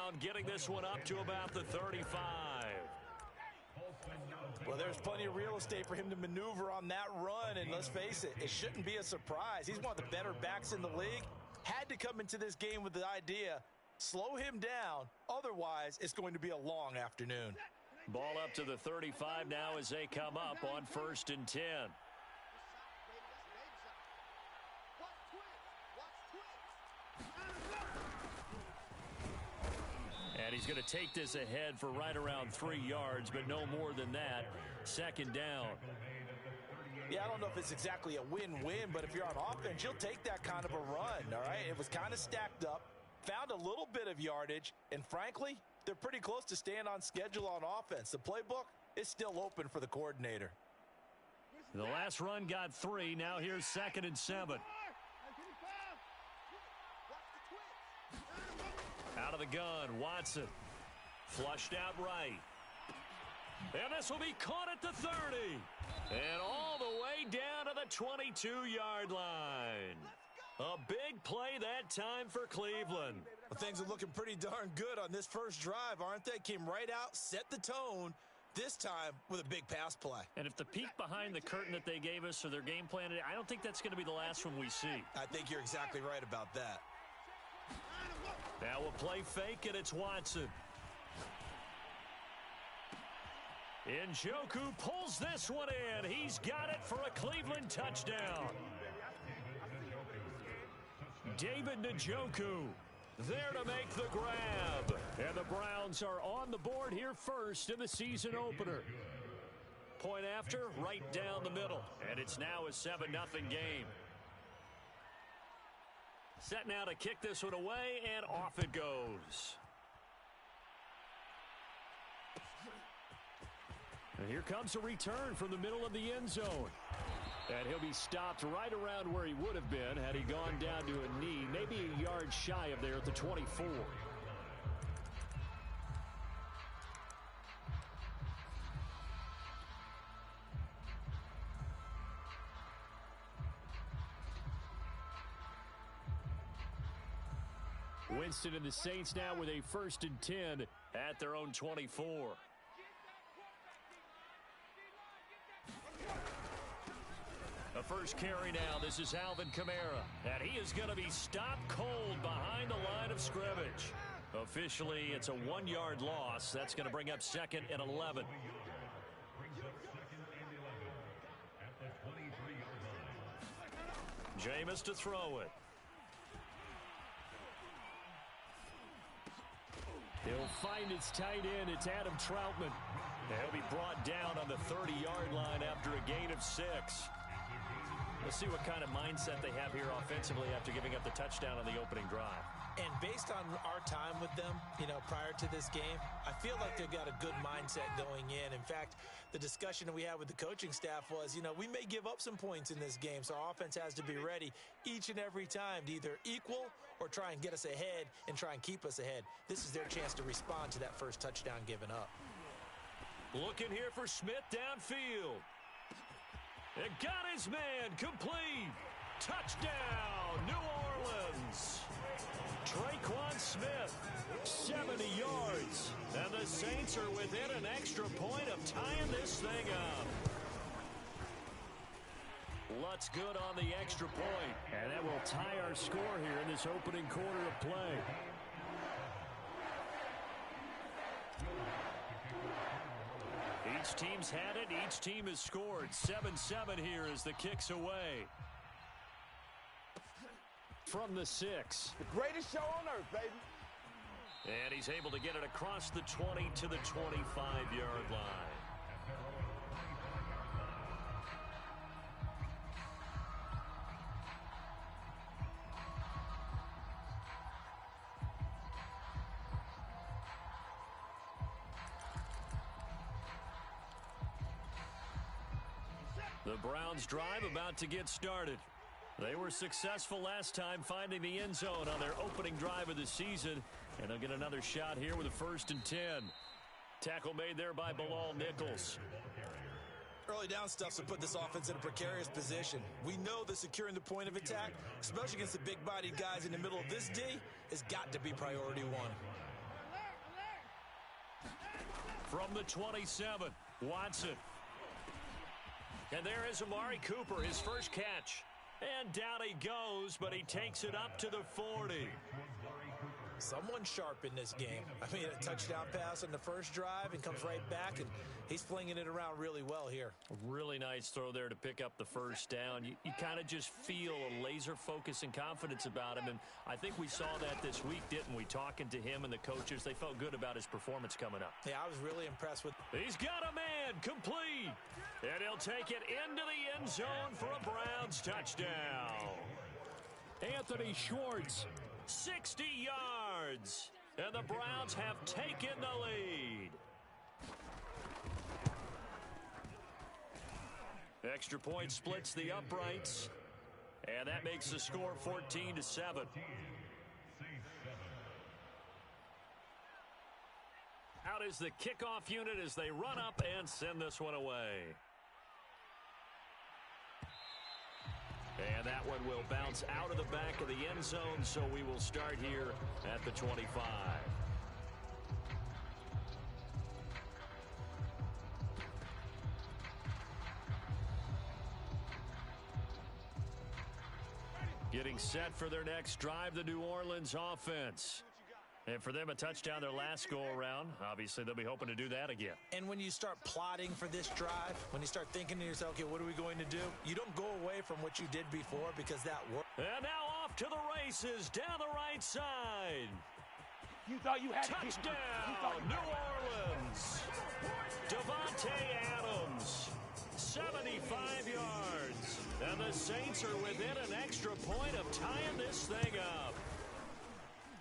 down, getting this one up to about the 35. Well, there's plenty of real estate for him to maneuver on that run, and let's face it, it shouldn't be a surprise. He's one of the better backs in the league. Had to come into this game with the idea, slow him down, otherwise it's going to be a long afternoon. Ball up to the 35 now as they come up on 1st and 10. And he's going to take this ahead for right around 3 yards, but no more than that. 2nd down. Yeah, I don't know if it's exactly a win-win, but if you're on offense, you'll take that kind of a run, all right? It was kind of stacked up, found a little bit of yardage, and frankly, they're pretty close to staying on schedule on offense. The playbook is still open for the coordinator. The last run got 3. Now here's 2nd and 7. Out of the gun, Watson. Flushed out right. And this will be caught at the 30. And all the way down to the 22-yard line. A big play that time for Cleveland. Well, things are looking pretty darn good on this first drive, aren't they? Came right out, set the tone, this time with a big pass play. And if the peek behind the curtain that they gave us or their game plan, I don't think that's going to be the last one we see. I think you're exactly right about that. Now we'll play fake, and it's Watson. Njoku pulls this one in. He's got it for a Cleveland touchdown. David Njoku there to make the grab. And the Browns are on the board here first in the season opener. Point after, right down the middle. And it's now a 7-0 game. Set now to kick this one away, and off it goes. And here comes a return from the middle of the end zone. And he'll be stopped right around where he would have been had he gone down to a knee, maybe a yard shy of there at the 24. Winston and the Saints now with a 1st and 10 at their own 24. The first carry now. This is Alvin Kamara. And he is going to be stopped cold behind the line of scrimmage. Officially, it's a 1-yard loss. That's going to bring up 2nd and 11. Jameis to throw it. He'll find his tight end. It's Adam Troutman. He'll be brought down on the 30-yard line after a gain of 6. We'll see what kind of mindset they have here offensively after giving up the touchdown on the opening drive. And based on our time with them, prior to this game, I feel like they've got a good mindset going in. In fact, the discussion that we had with the coaching staff was, we may give up some points in this game, so our offense has to be ready each and every time to either equal or try and get us ahead and try and keep us ahead. This is their chance to respond to that first touchdown given up. Looking here for Smith downfield. It got his man complete. Touchdown, New Orleans. Traquan Smith, 70 yards. And the Saints are within an extra point of tying this thing up. Lutz good on the extra point. And that will tie our score here in this opening quarter of play. Each team's had it. Each team has scored. 7-7 here as the kick's away. From the 6. The greatest show on earth, baby. And he's able to get it across the 20 to the 25-yard line. The Browns drive about to get started. They were successful last time finding the end zone on their opening drive of the season. And they'll get another shot here with a 1st and 10. Tackle made there by Bilal Nichols. Early down stuff to put this offense in a precarious position. We know that securing the point of attack, especially against the big-bodied guys in the middle of this D, has got to be priority one. From the 27, Watson. And there is Amari Cooper, his first catch. And down he goes, but he takes it up to the 40. Someone sharp in this game. I mean, a touchdown pass on the first drive and comes right back, and he's flinging it around really well here. A really nice throw there to pick up the first down. You kind of just feel a laser focus and confidence about him, and I think we saw that this week, didn't we? Talking to him and the coaches, they felt good about his performance coming up. Yeah, I was really impressed with. He's got a man, complete, and he'll take it into the end zone for a Browns touchdown. Anthony Schwartz, 60 yards, and the Browns have taken the lead. Extra point splits the uprights, and that makes the score 14-7. Out is the kickoff unit as they run up and send this one away. And that one will bounce out of the back of the end zone, so we will start here at the 25. Getting set for their next drive, the New Orleans offense. And for them, a touchdown their last go-around. Obviously, they'll be hoping to do that again. And when you start plotting for this drive, when you start thinking to yourself, okay, what are we going to do? You don't go away from what you did before because that worked. And now off to the races down the right side. You thought you had touchdown, New Orleans. Devontae Adams, 75 yards. And the Saints are within an extra point of tying this thing up.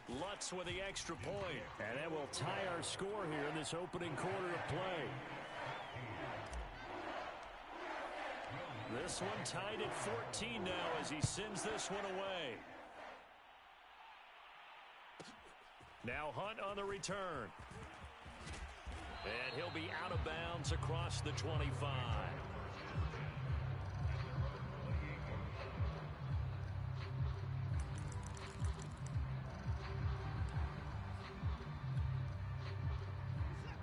Lutz with the extra point. And that will tie our score here in this opening quarter of play. This one tied at 14 now as he sends this one away. Now Hunt on the return. And he'll be out of bounds across the 25.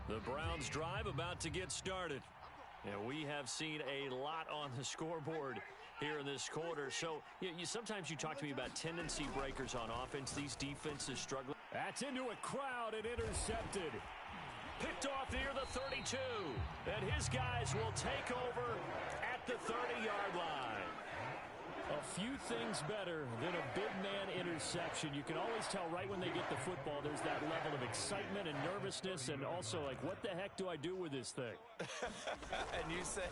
The Browns drive about to get started. And we have seen a lot on the scoreboard here in this quarter. So sometimes you talk to me about tendency breakers on offense. These defenses struggle. That's into a crowd and intercepted. Picked off near the 32. And his guys will take over at the 30-yard line. A few things better than a big man interception. You can always tell right when they get the football, there's that level of excitement and nervousness, and also like, what the heck do I do with this thing? And you say,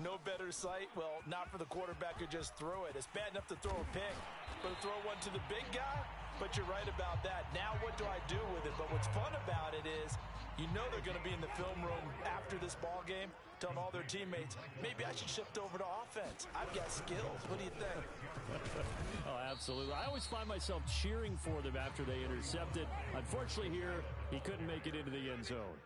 no better sight? Well, not for the quarterback who just threw it. It's bad enough to throw a pick, but to throw one to the big guy? But you're right about that. Now what do I do with it? But what's fun about it is, you know they're going to be in the film room after this ball game, telling all their teammates, maybe I should shift over to offense. I've got skills. What do you think? Oh, absolutely. I always find myself cheering for them after they intercept it. Unfortunately here, he couldn't make it into the end zone.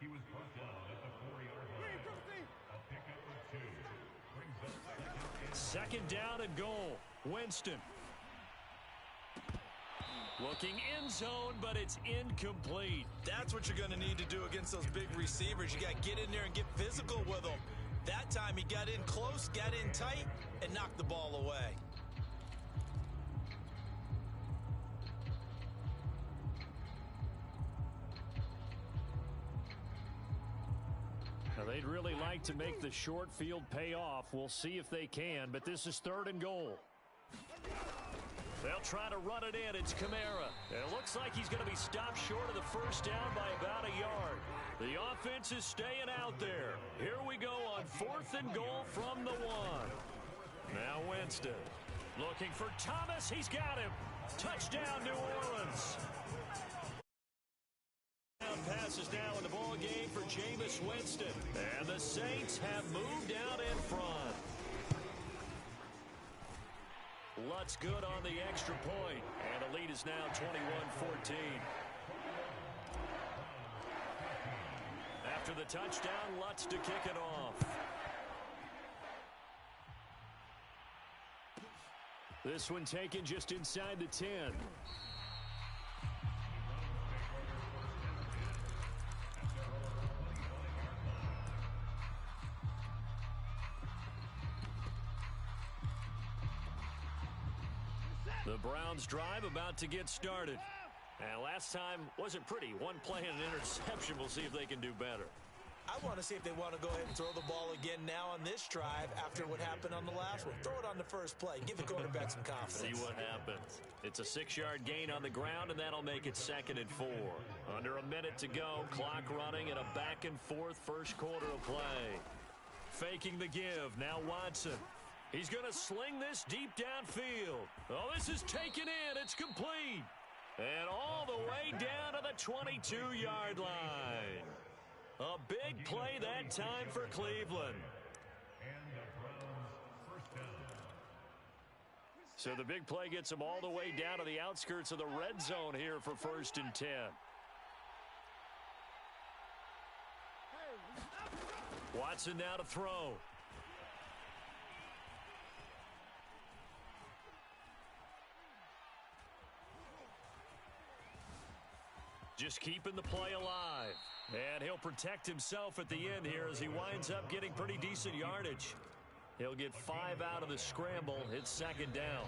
Second down and goal. Winston. Looking end zone, but it's incomplete. That's what you're going to need to do against those big receivers. You got to get in there and get physical with them. That time he got in close, got in tight, and knocked the ball away. Now, they'd really like to make the short field pay off. We'll see if they can, but this is third and goal. They'll try to run it in. It's Kamara. It looks like he's going to be stopped short of the first down by about a yard. The offense is staying out there. Here we go on fourth and goal from the one. Now Winston looking for Thomas. He's got him. Touchdown, New Orleans. Passes now in the ball game for Jameis Winston. And the Saints have moved out in front. Lutz good on the extra point. And the lead is now 21-14. After the touchdown, Lutz to kick it off. This one taken just inside the 10. The Browns drive about to get started. And last time wasn't pretty. One play and an interception. We'll see if they can do better. I want to see if they want to go ahead and throw the ball again now on this drive after what happened on the last one. Throw it on the first play. Give the quarterback some confidence. See what happens. It's a 6-yard gain on the ground, and that'll make it 2nd and 4. Under a minute to go. Clock running and a back-and-forth first quarter of play. Faking the give. Now Watson. He's going to sling this deep downfield. Oh, this is taken in. It's complete. And all the way down to the 22-yard line. A big play that time for Cleveland. So the big play gets them all the way down to the outskirts of the red zone here for 1st and 10. Watson now to throw. Just keeping the play alive. And he'll protect himself at the end here as he winds up getting pretty decent yardage. He'll get 5 out of the scramble. It's 2nd down.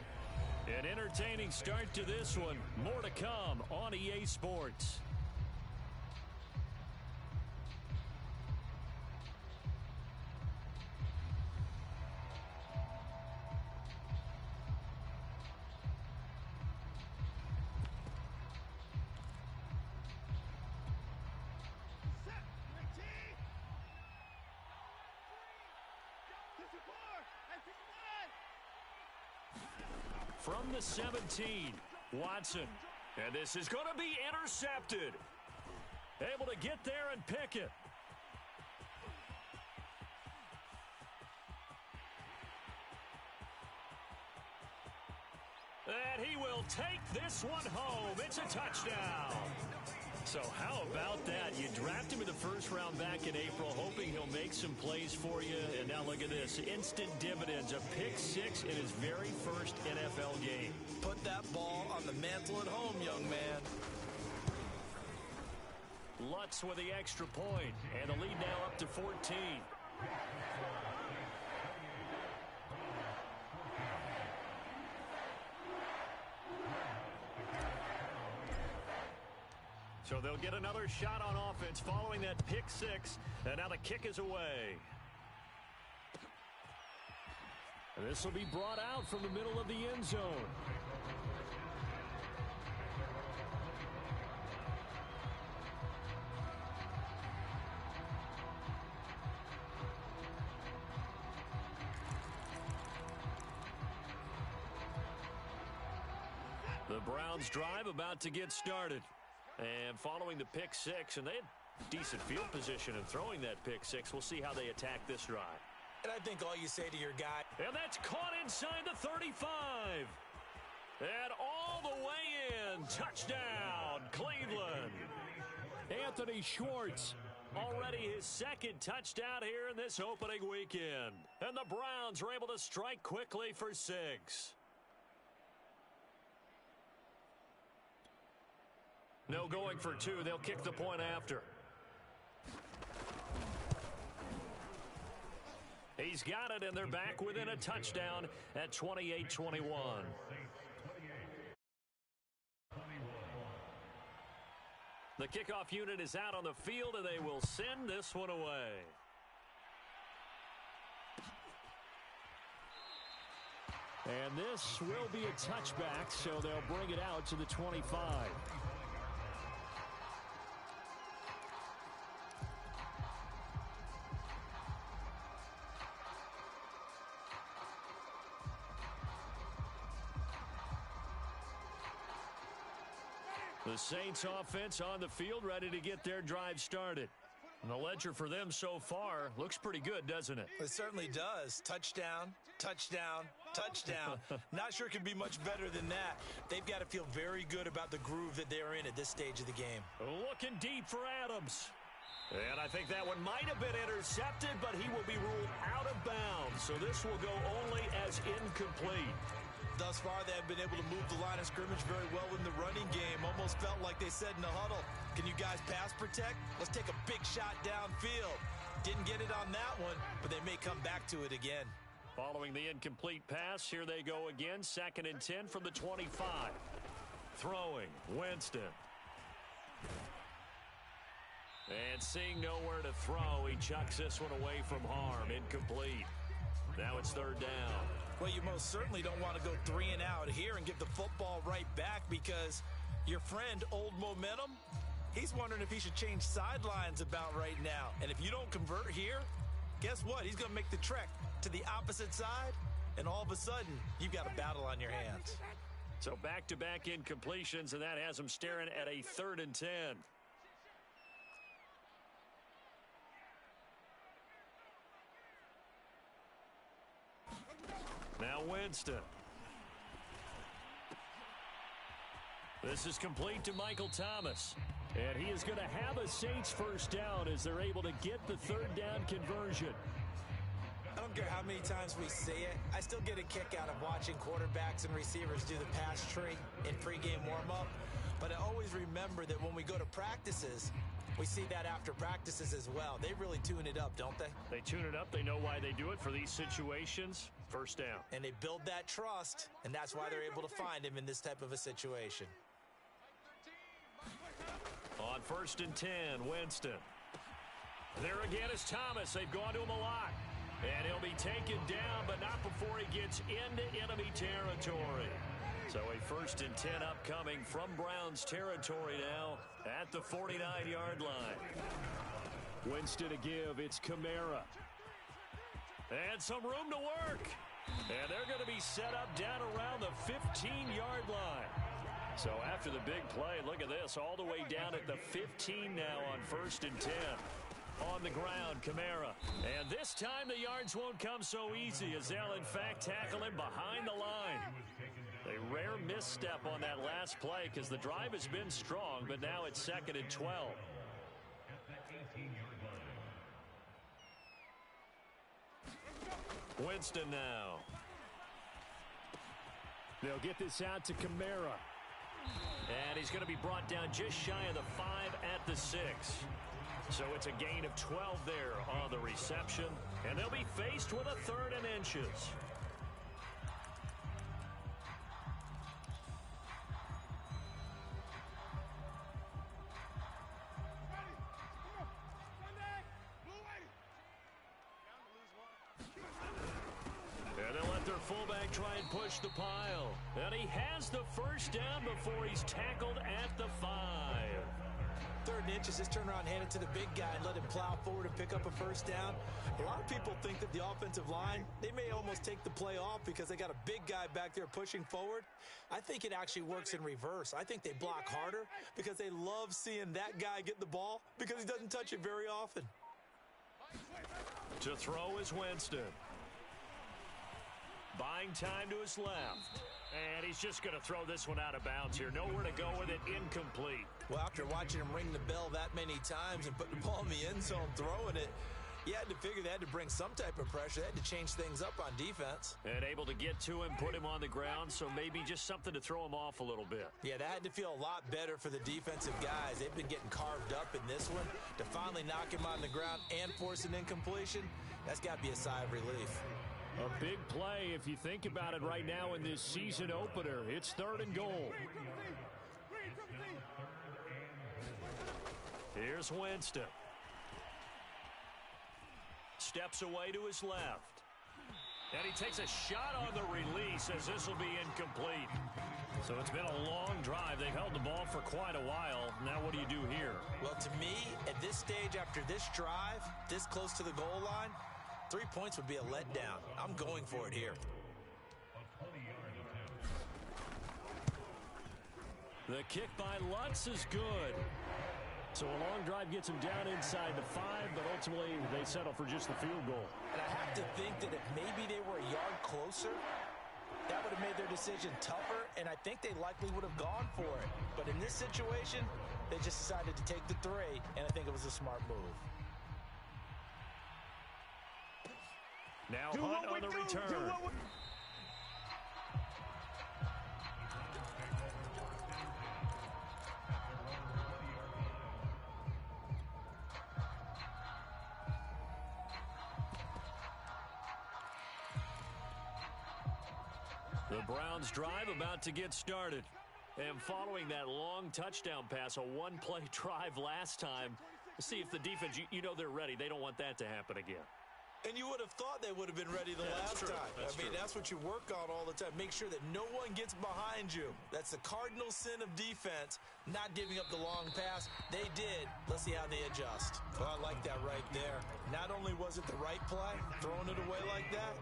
An entertaining start to this one. More to come on EA Sports. From the 17, Watson. And this is going to be intercepted. Able to get there and pick it. And he will take this one home. It's a touchdown. So how about that? You draft him in the first round back in April, hoping he'll make some plays for you. And now look at this. Instant dividends. A pick 6 in his very first NFL game. Put that ball on the mantle at home, young man. Lutz with the extra point. And the lead now up to 14. So they'll get another shot on offense following that pick 6. And now the kick is away. And this will be brought out from the middle of the end zone. The Browns drive about to get started. And following the pick 6, and they had decent field position in throwing that pick 6. We'll see how they attack this drive. And I think all you say to your guy. And that's caught inside the 35. And all the way in. Touchdown, Cleveland. Anthony Schwartz. Already his 2nd touchdown here in this opening weekend. And the Browns are able to strike quickly for 6. No going for 2. They'll kick the point after. He's got it, and they're back within a touchdown at 28-21. The kickoff unit is out on the field, and they will send this one away. And this will be a touchback, so they'll bring it out to the 25. The Saints offense on the field, ready to get their drive started. And the ledger for them so far looks pretty good, doesn't it? It certainly does. Touchdown, touchdown, touchdown. Not sure it can be much better than that. They've got to feel very good about the groove that they're in at this stage of the game. Looking deep for Adams. And I think that one might have been intercepted, but he will be ruled out of bounds. So this will go only as incomplete. Thus far, they have been able to move the line of scrimmage very well in the running game. Almost felt like they said in the huddle, can you guys pass protect? Let's take a big shot downfield. Didn't get it on that one, but they may come back to it again. Following the incomplete pass, here they go again. 2nd and 10 from the 25. Throwing, Winston. And seeing nowhere to throw, he chucks this one away from harm. Incomplete. Now it's 3rd down. Well, you most certainly don't want to go 3 and out here and give the football right back, because your friend, Old Momentum, he's wondering if he should change sidelines about right now. And if you don't convert here, guess what? He's going to make the trek to the opposite side, and all of a sudden, you've got a battle on your hands. So back-to-back incompletions, and that has him staring at a 3rd and 10. Now Winston. This is complete to Michael Thomas. And he is going to have a Saints first down as they're able to get the 3rd down conversion. I don't care how many times we say it, I still get a kick out of watching quarterbacks and receivers do the pass tree in pregame warm-up. But I always remember that when we go to practices, we see that after practices as well. They really tune it up, don't they? They tune it up. They know why they do it for these situations. First down. And they build that trust, and that's why they're able to find him in this type of a situation. On 1st and 10, Winston. There again is Thomas. They've gone to him a lot. And he'll be taken down, but not before he gets into enemy territory. So a 1st and 10 upcoming from Browns territory now at the 49-yard line. Winston to give. It's Kamara. And some room to work. And they're going to be set up down around the 15-yard line. So after the big play, look at this, all the way down at the 15 now on 1st and 10. On the ground, Kamara. And this time the yards won't come so easy, as they'll in fact tackle him behind the line. A rare misstep on that last play because the drive has been strong, but now it's 2nd and 12. Winston now. They'll get this out to Kamara. And he's going to be brought down just shy of the 5 at the 6. So it's a gain of 12 there on the reception. And they'll be faced with a 3rd and inches. Fullback try and push the pile. And he has the first down before he's tackled at the 5. 3rd and inches, just turn around, hand it to the big guy, and let him plow forward and pick up a first down. A lot of people think that the offensive line, they may almost take the play off because they got a big guy back there pushing forward. I think it actually works in reverse. I think they block harder because they love seeing that guy get the ball because he doesn't touch it very often. To throw is Winston. Buying time to his left. And he's just going to throw this one out of bounds here. Nowhere to go with it. Incomplete. Well, after watching him ring the bell that many times and put the ball in the end zone, throwing it, you had to figure they had to bring some type of pressure. They had to change things up on defense. And able to get to him, put him on the ground, so maybe just something to throw him off a little bit. Yeah, that had to feel a lot better for the defensive guys. They've been getting carved up in this one. To finally knock him on the ground and force an incompletion, that's got to be a sigh of relief. A big play if you think about it right now in this season opener. It's 3rd and goal. Here's Winston. Steps away to his left. And he takes a shot on the release as this will be incomplete. So it's been a long drive. They've held the ball for quite a while. Now what do you do here? Well, to me, at this stage after this drive, this close to the goal line, 3 points would be a letdown. I'm going for it here. The kick by Lutz is good. So a long drive gets him down inside the 5, but ultimately they settle for just the field goal. And I have to think that if maybe they were a yard closer, that would have made their decision tougher, and I think they likely would have gone for it. But in this situation, they just decided to take the 3, and I think it was a smart move. Now Hunt on the return. The Browns drive about to get started. And following that long touchdown pass, a one-play drive last time, see if the defense, you know they're ready. They don't want that to happen again. And you would have thought they would have been ready the last time. That's what you work on all the time. Make sure that no one gets behind you. That's the cardinal sin of defense, not giving up the long pass. They did. Let's see how they adjust. Well, I like that right there. Not only was it the right play, throwing it away like that,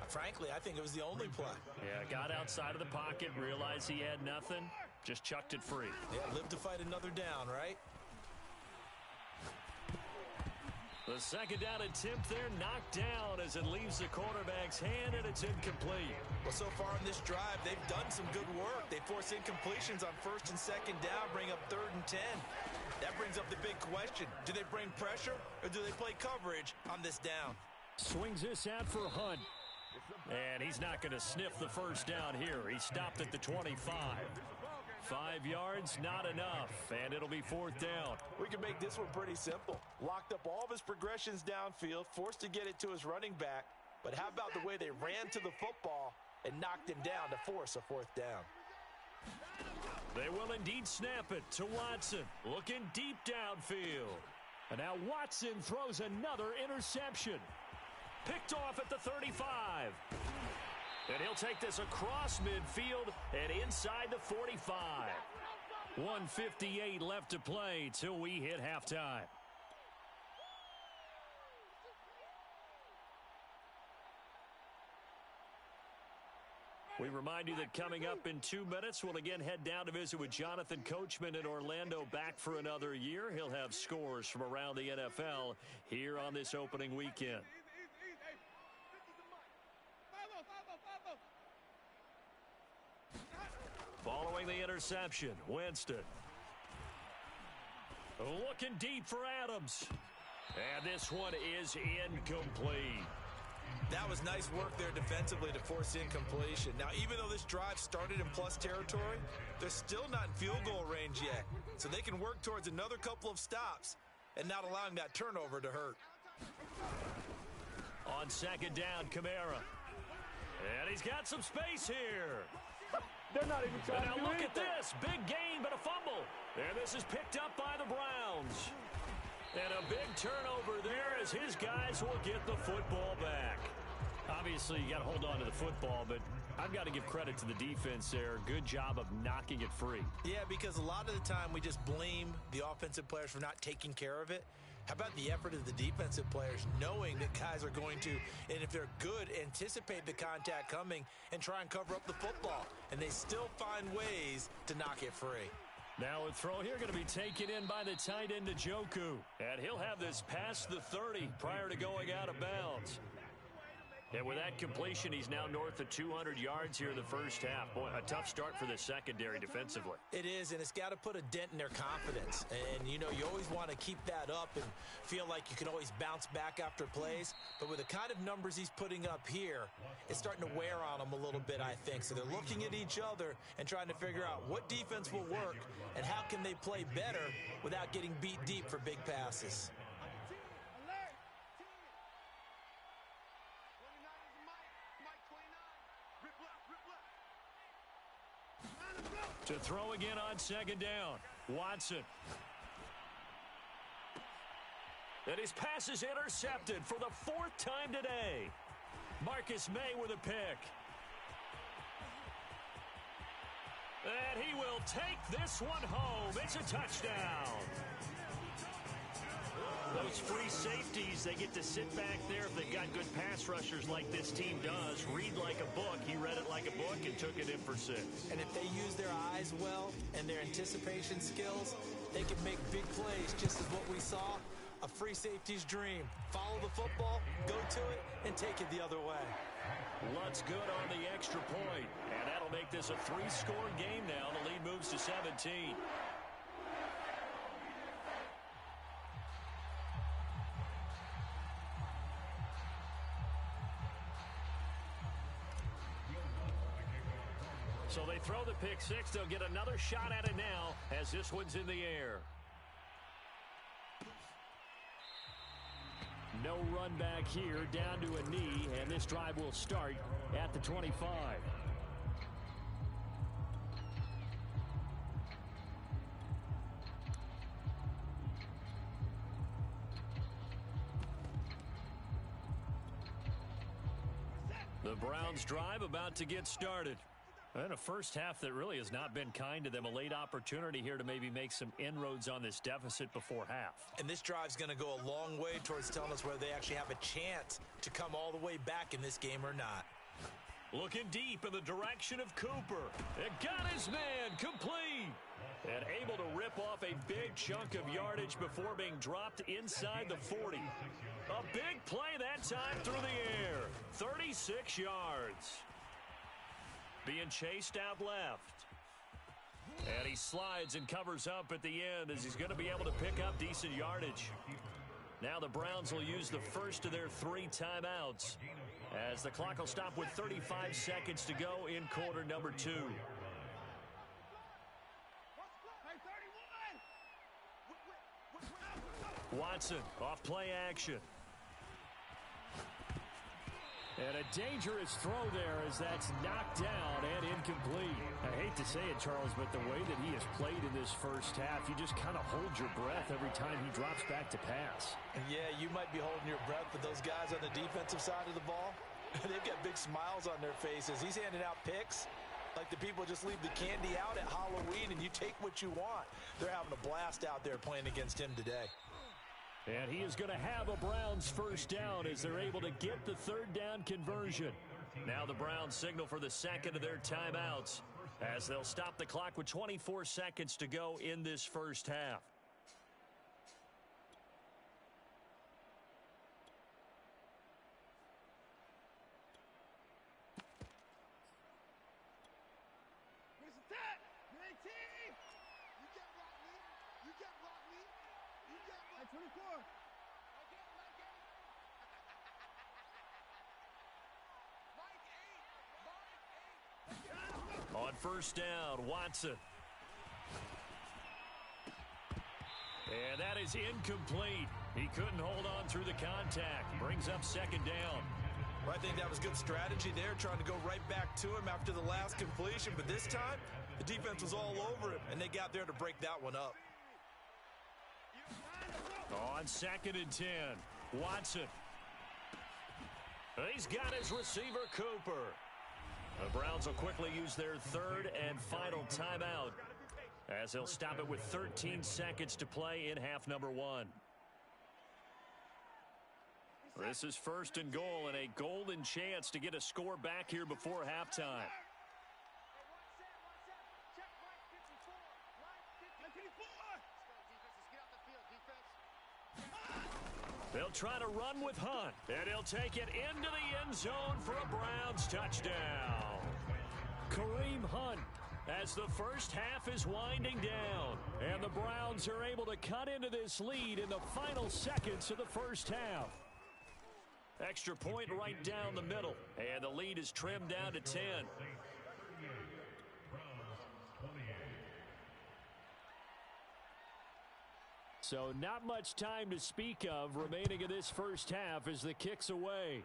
frankly, I think it was the only play. Yeah, got outside of the pocket, realized he had nothing, just chucked it free. Yeah, live to fight another down, right? The second down attempt there knocked down as it leaves the quarterback's hand, and it's incomplete. Well, so far on this drive, they've done some good work. They force incompletions on first and second down, bring up 3rd and 10. That brings up the big question. Do they bring pressure, or do they play coverage on this down? Swings this out for Hunt. And he's not going to sniff the first down here. He stopped at the 25. 5 yards, not enough, and it'll be 4th down. We can make this one pretty simple. Locked up all of his progressions downfield, forced to get it to his running back. But how about the way they ran to the football and knocked him down to force a 4th down? They will indeed snap it to Watson, looking deep downfield. And now Watson throws another interception. Picked off at the 35. And he'll take this across midfield and inside the 45. 1:58 left to play till we hit halftime. We remind you that coming up in 2 minutes, we'll again head down to visit with Jonathan Coachman in Orlando, back for another year. He'll have scores from around the NFL here on this opening weekend. Following the interception, Winston. Looking deep for Adams. And this one is incomplete. That was nice work there defensively to force incompletion. Now, even though this drive started in plus territory, they're still not in field goal range yet. So they can work towards another couple of stops and not allowing that turnover to hurt. On second down, Kamara. And he's got some space here. They're not even trying now to do look anything. at this. Big gain, but a fumble. And this is picked up by the Browns. And a big turnover there as his guys will get the football back. Obviously, you got to hold on to the football, but I've got to give credit to the defense there. Good job of knocking it free. Yeah, because a lot of the time we just blame the offensive players for not taking care of it. How about the effort of the defensive players knowing that guys are going to, and if they're good, anticipate the contact coming and try and cover up the football. And they still find ways to knock it free. Now a throw here going to be taken in by the tight end Njoku. And he'll have this past the 30 prior to going out of bounds. And with that completion, he's now north of 200 yards here in the first half. Boy, a tough start for the secondary defensively. It is, and it's got to put a dent in their confidence. And, you know, you always want to keep that up and feel like you can always bounce back after plays. But with the kind of numbers he's putting up here, it's starting to wear on them a little bit, I think. So they're looking at each other and trying to figure out what defense will work and how can they play better without getting beat deep for big passes. To throw again on second down, Watson. And his pass is intercepted for the 4th time today. Marcus May with a pick. And he will take this one home. It's a touchdown. Those free safeties, they get to sit back there if they've got good pass rushers like this team does. Read like a book. He read it like a book and took it in for 6. And if they use their eyes well and their anticipation skills, they can make big plays, just as what we saw. A free safety's dream. Follow the football, go to it, and take it the other way. Lutz good on the extra point. And that'll make this a 3-score game now. The lead moves to 17. So they throw the pick 6. They'll get another shot at it now as this one's in the air. No run back here, down to a knee, and this drive will start at the 25. The Browns drive about to get started. And a first half that really has not been kind to them. A late opportunity here to maybe make some inroads on this deficit before half. And this drive's going to go a long way towards telling us whether they actually have a chance to come all the way back in this game or not. Looking deep in the direction of Cooper. It got his man complete. And able to rip off a big chunk of yardage before being dropped inside the 40. A big play that time through the air. 36 yards. Being chased out left. And he slides and covers up at the end as he's going to be able to pick up decent yardage. Now the Browns will use the first of their 3 timeouts as the clock will stop with 35 seconds to go in quarter number 2. Watson off play action. And a dangerous throw there as that's knocked down and incomplete. I hate to say it, Charles, but the way that he has played in this first half, you just kind of hold your breath every time he drops back to pass. And yeah, you might be holding your breath, but those guys on the defensive side of the ball, they've got big smiles on their faces. He's handing out picks like the people just leave the candy out at Halloween and you take what you want. They're having a blast out there playing against him today. And he is going to have a Browns first down as they're able to get the third down conversion. Now the Browns signal for the second of their timeouts as they'll stop the clock with 24 seconds to go in this first half. On first down, Watson. And that is incomplete. He couldn't hold on through the contact. Brings up second down. Well, I think that was good strategy there, trying to go right back to him after the last completion. But this time, the defense was all over him, and they got there to break that one up. On second and 10, Watson. He's got his receiver, Cooper. The Browns will quickly use their third and final timeout as they'll stop it with 13 seconds to play in half number 1. This is first and goal and a golden chance to get a score back here before halftime. They'll try to run with Hunt, and he'll take it into the end zone for a Browns touchdown. Kareem Hunt, as the first half is winding down, and the Browns are able to cut into this lead in the final seconds of the first half. Extra point right down the middle, and the lead is trimmed down to 10. So not much time to speak of remaining in this first half as the kick's away.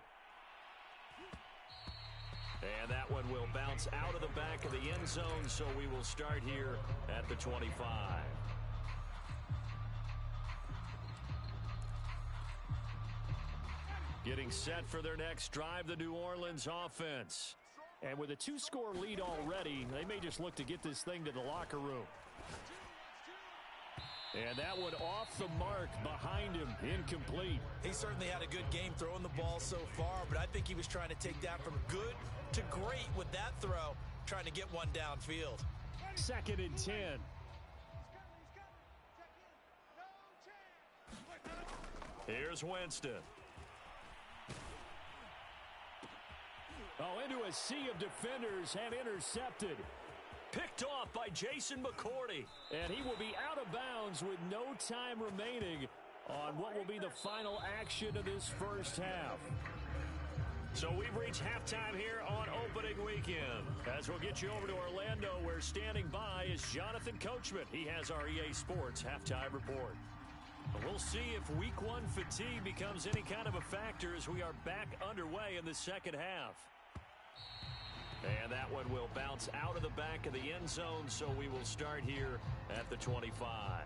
And that one will bounce out of the back of the end zone, so we will start here at the 25. Getting set for their next drive, the New Orleans offense. And with a 2-score lead already, they may just look to get this thing to the locker room. And that one off the mark behind him, incomplete. He certainly had a good game throwing the ball so far, but I think he was trying to take that from good to great with that throw, trying to get one downfield. Second and 10. Here's Winston. Oh, into a sea of defenders and intercepted. Picked off by Jason McCourty. And he will be out of bounds with no time remaining on what will be the final action of this first half. So we've reached halftime here on opening weekend. As we'll get you over to Orlando, where standing by is Jonathan Coachman. He has our EA Sports halftime report. We'll see if week 1 fatigue becomes any kind of a factor as we are back underway in the second half. And that one will bounce out of the back of the end zone, so we will start here at the 25.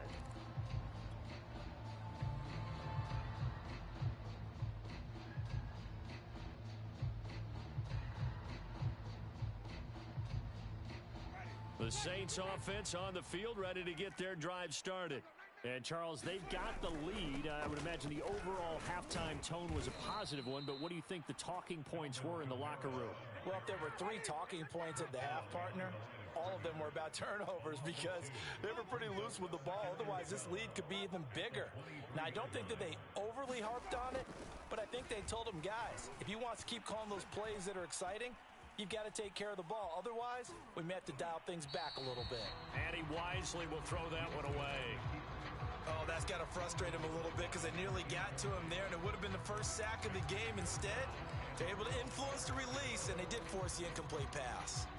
The Saints offense on the field, ready to get their drive started. And, Charles, they've got the lead. I would imagine the overall halftime tone was a positive one, but what do you think the talking points were in the locker room? Well, if there were 3 talking points at the half, partner, all of them were about turnovers because they were pretty loose with the ball. Otherwise, this lead could be even bigger. Now, I don't think that they overly harped on it, but I think they told them, guys, if you want to keep calling those plays that are exciting, you've got to take care of the ball. Otherwise, we may have to dial things back a little bit. And he wisely will throw that one away. Oh, that's got to frustrate him a little bit because they nearly got to him there, and it would have been the first sack of the game. Instead, they're able to influence the release, and they did force the incomplete pass.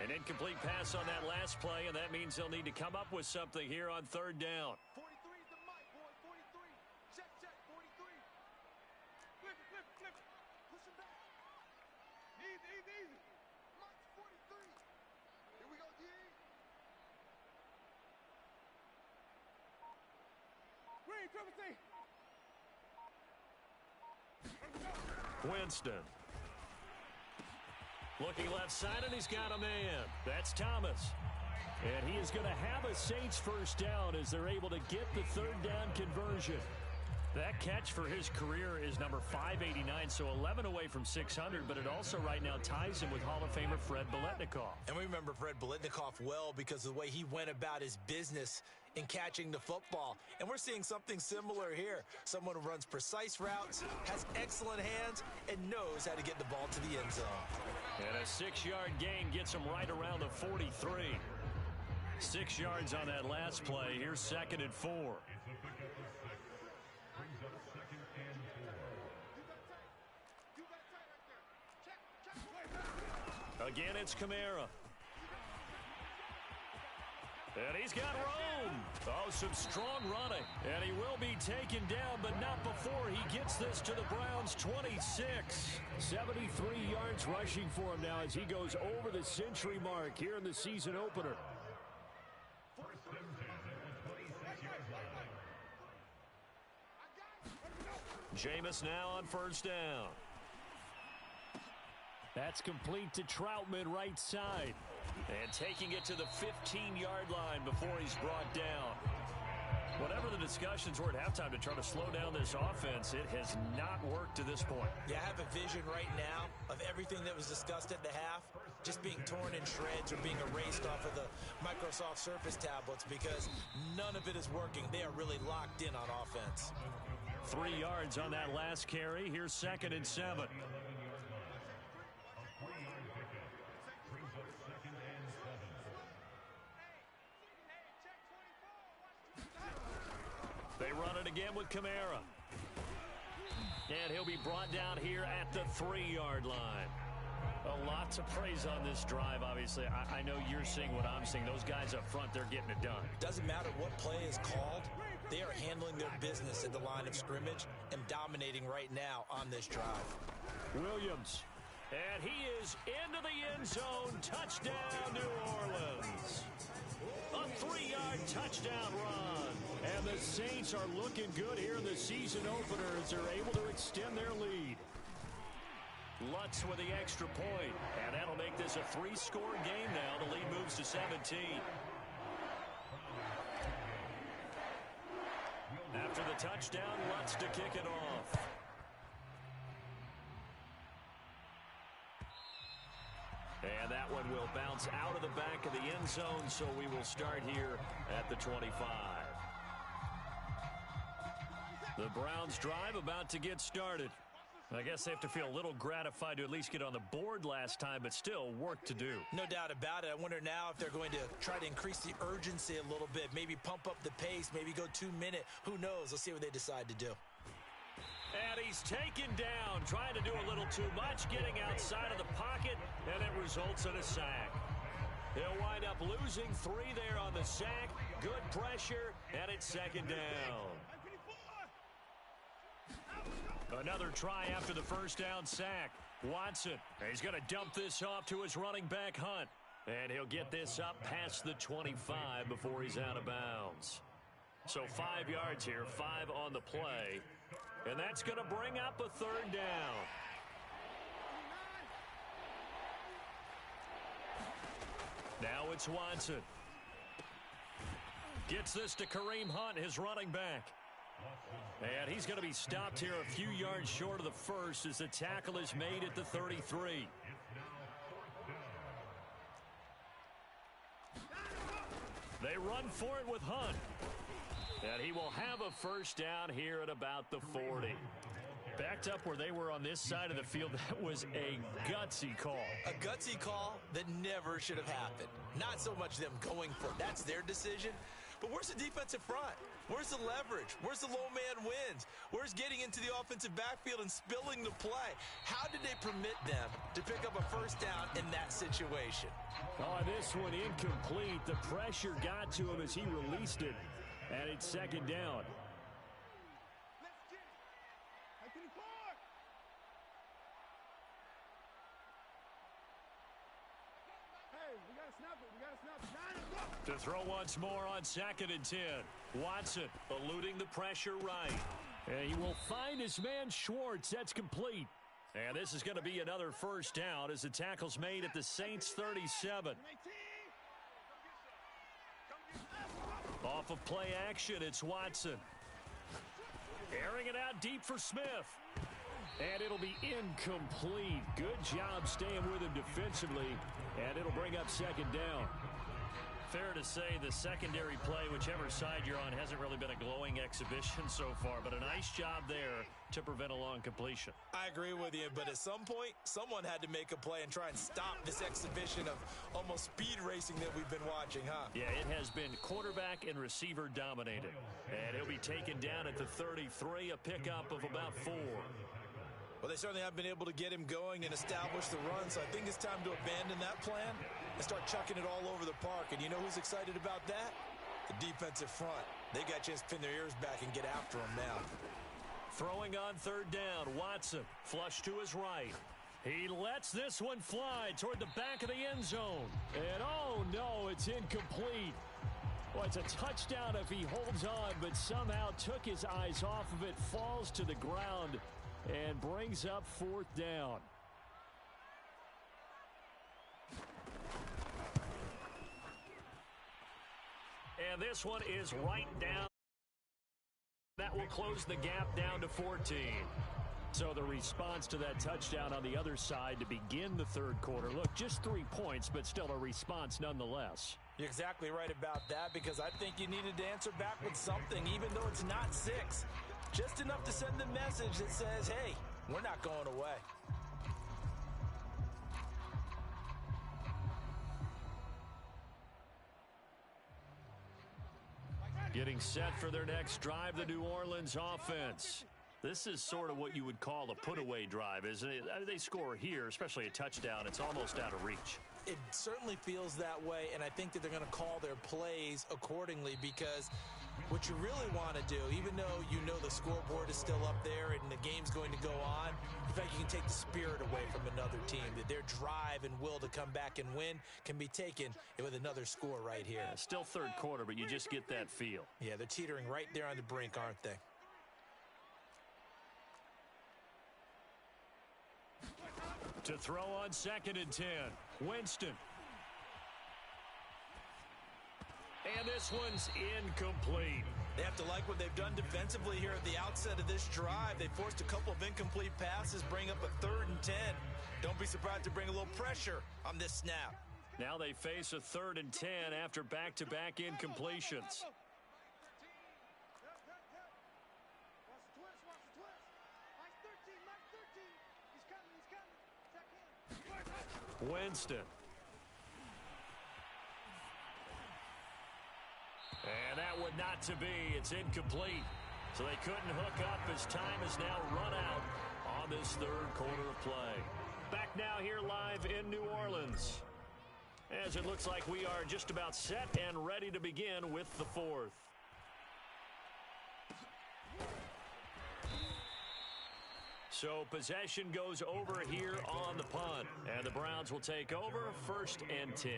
An incomplete pass on that last play, and that means they'll need to come up with something here on third down. 43 is the mic, boy. 43. Check, 43. Flip it, flip it, flip it. Push him back. Easy, easy, easy. Mike's 43. Here we go, D. Green, triple C. Winston. Looking left side, and he's got a man. That's Thomas. And he is going to have a Saints first down as they're able to get the third down conversion. That catch for his career is number 589, so 11 away from 600, but it also right now ties him with Hall of Famer Fred Biletnikoff. And we remember Fred Biletnikoff well because of the way he went about his business in catching the football. And we're seeing something similar here. Someone who runs precise routes, has excellent hands, and knows how to get the ball to the end zone. And a 6-yard gain gets him right around the 43. 6 yards on that last play. Here's 2nd and 4. Again, it's Kamara. And he's got room. Oh, some strong running. And he will be taken down, but not before he gets this to the Browns' 26. 73 yards rushing for him now as he goes over the century mark here in the season opener. Jameis now on first down. That's complete to Troutman right side. And taking it to the 15-yard line before he's brought down. Whatever the discussions were at halftime to try to slow down this offense, it has not worked to this point. Yeah, I have a vision right now of everything that was discussed at the half just being torn in shreds or being erased off of the Microsoft Surface tablets because none of it is working. They are really locked in on offense. 3 yards on that last carry. Here's 2nd and 7. They run it again with Kamara. And he'll be brought down here at the 3-yard line. Lots of praise on this drive, obviously. I know you're seeing what I'm seeing. Those guys up front, they're getting it done. Doesn't matter what play is called. They are handling their business at the line of scrimmage and dominating right now on this drive. Williams. And he is into the end zone. Touchdown, New Orleans. A 3-yard touchdown run. And the Saints are looking good here in the season opener as they're able to extend their lead. Lutz with the extra point. And that'll make this a 3-score game now. The lead moves to 17. After the touchdown, Lutz to kick it off. And that one will bounce out of the back of the end zone, so we will start here at the 25. The Browns drive about to get started. I guess they have to feel a little gratified to at least get on the board last time, but still work to do. No doubt about it. I wonder now if they're going to try to increase the urgency a little bit, maybe pump up the pace, maybe go 2-minute. Who knows? Let's see what they decide to do. And he's taken down, trying to do a little too much, getting outside of the pocket, and it results in a sack. He'll wind up losing 3 there on the sack. Good pressure, and it's 2nd down. Another try after the first down sack. Watson, he's going to dump this off to his running back, Hunt. And he'll get this up past the 25 before he's out of bounds. So 5 yards here, 5 on the play. And that's going to bring up a third down. Now it's Watson. Gets this to Kareem Hunt, his running back. And he's going to be stopped here a few yards short of the first as the tackle is made at the 33. They run for it with Hunt. And he will have a first down here at about the 40. Backed up where they were on this side of the field, that was a gutsy call. A gutsy call that never should have happened. Not so much them going for it. That's their decision. But where's the defensive front? Where's the leverage? Where's the low man wins? Where's getting into the offensive backfield and spilling the play? How did they permit them to pick up a first down in that situation? Oh, this one incomplete. The pressure got to him as he released it. And it's second down. Let's get it. I can afford. Hey, we got to snap it. We got to snap it. 9 o'clock. To throw once more on 2nd and 10. Watson eluding the pressure right. And he will find his man Schwartz. That's complete. And this is going to be another first down as the tackle's made at the Saints 37. Off of play action, it's Watson. Airing it out deep for Smith. And it'll be incomplete. Good job staying with him defensively. And it'll bring up second down. Fair to say the secondary play, whichever side you're on, hasn't really been a glowing exhibition so far, but a nice job there to prevent a long completion. I agree with you, but at some point, someone had to make a play and try and stop this exhibition of almost speed racing that we've been watching, huh? Yeah, it has been quarterback and receiver dominated. And he'll be taken down at the 33, a pickup of about 4. Well, they certainly have been able to get him going and establish the run, so I think it's time to abandon that plan and start chucking it all over the park. And you know who's excited about that? The defensive front. They got a chance to pin their ears back and get after him now. Throwing on third down, Watson, flush to his right. He lets this one fly toward the back of the end zone. And oh no, it's incomplete. Well, it's a touchdown if he holds on, but somehow took his eyes off of it, falls to the ground, and brings up fourth down. And this one is right down. That will close the gap down to 14. So the response to that touchdown on the other side to begin the third quarter. Look, just 3 points, but still a response nonetheless. You're exactly right about that, because I think you needed to answer back with something, even though it's not 6. Just enough to send the message that says, hey, we're not going away. Getting set for their next drive, the New Orleans offense. This is sort of what you would call a put-away drive, isn't it? They score here, especially a touchdown. It's almost out of reach. It certainly feels that way, and I think that they're going to call their plays accordingly, because what you really want to do, even though you know the scoreboard is still up there and the game's going to go on, in fact, you can take the spirit away from another team, that their drive and will to come back and win can be taken with another score right here. Yeah, still third quarter, but you just get that feel. Yeah, they're teetering right there on the brink, aren't they? To throw on 2nd and 10, Winston. And this one's incomplete. They have to like what they've done defensively here at the outset of this drive. They forced a couple of incomplete passes, bring up a 3rd and 10. Don't be surprised to bring a little pressure on this snap. Now they face a 3rd and 10 after back-to-back incompletions. Winston. And that would not to be. It's incomplete. So they couldn't hook up as time has now run out on this third quarter of play. Back now here live in New Orleans, as it looks like we are just about set and ready to begin with the fourth. So possession goes over here on the punt, and the Browns will take over 1st and 10.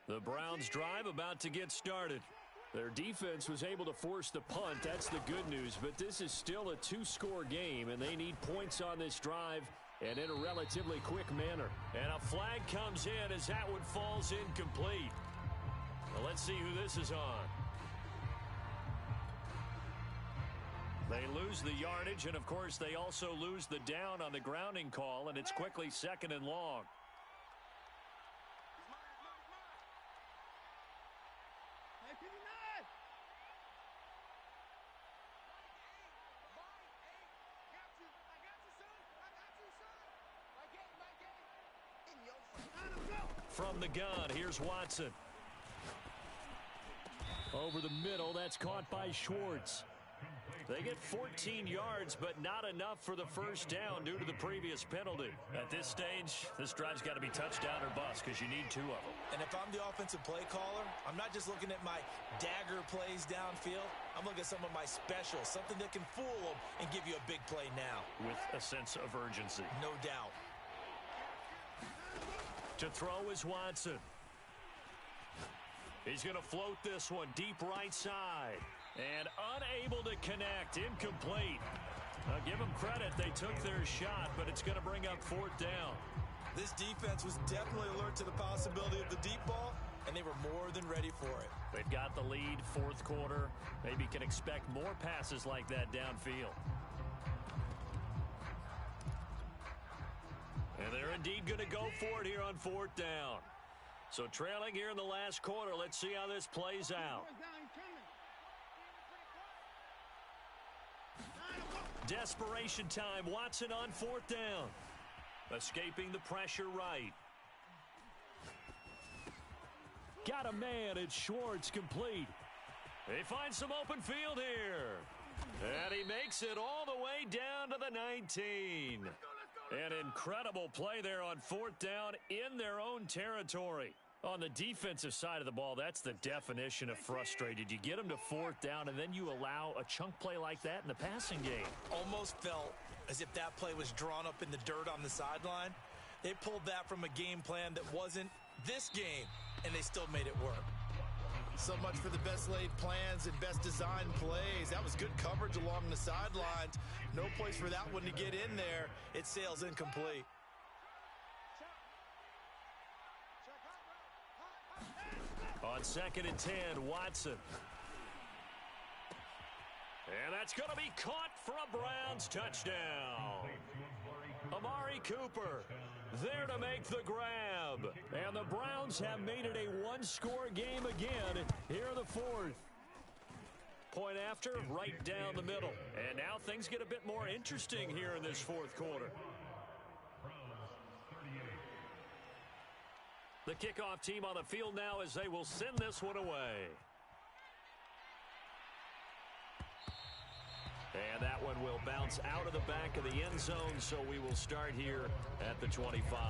The Browns drive about to get started. Their defense was able to force the punt. That's the good news. But this is still a two-score game, and they need points on this drive and in a relatively quick manner. And a flag comes in as that one falls incomplete. Well, let's see who this is on. They lose the yardage, and, of course, they also lose the down on the grounding call, and it's quickly 2nd and long. From the gun, here's Watson. Over the middle, that's caught by Schwartz. They get 14 yards, but not enough for the first down due to the previous penalty. At this stage, this drive's got to be touchdown or bust because you need 2 of them. And if I'm the offensive play caller, I'm not just looking at my dagger plays downfield. I'm looking at some of my specials, something that can fool them and give you a big play now. With a sense of urgency. No doubt. To throw is Watson. He's going to float this one deep right side. And unable to connect. Incomplete. Now give them credit. They took their shot, but it's going to bring up 4th down. This defense was definitely alert to the possibility of the deep ball, and they were more than ready for it. They've got the lead, 4th quarter. Maybe can expect more passes like that downfield. And they're indeed going to go for it here on 4th down. So trailing here in the last quarter. Let's see how this plays out. Desperation time. Watson on 4th down. Escaping the pressure right. Got a man. It's Schwartz, complete. He finds some open field here. And he makes it all the way down to the 19. An incredible play there on 4th down in their own territory. On the defensive side of the ball, that's the definition of frustrated. You get them to 4th down, and then you allow a chunk play like that in the passing game. Almost felt as if that play was drawn up in the dirt on the sideline. They pulled that from a game plan that wasn't this game, and they still made it work. So much for the best laid plans and best designed plays. That was good coverage along the sidelines. No place for that one to get in there. It sails incomplete. On 2nd and 10, Watson. And that's going to be caught for a Browns touchdown. Amari Cooper there to make the grab. And the Browns have made it a one-score game again here in the 4th. Point after, right down the middle. And now things get a bit more interesting here in this 4th quarter. The kickoff team on the field now as they will send this one away. And that one will bounce out of the back of the end zone, so we will start here at the 25.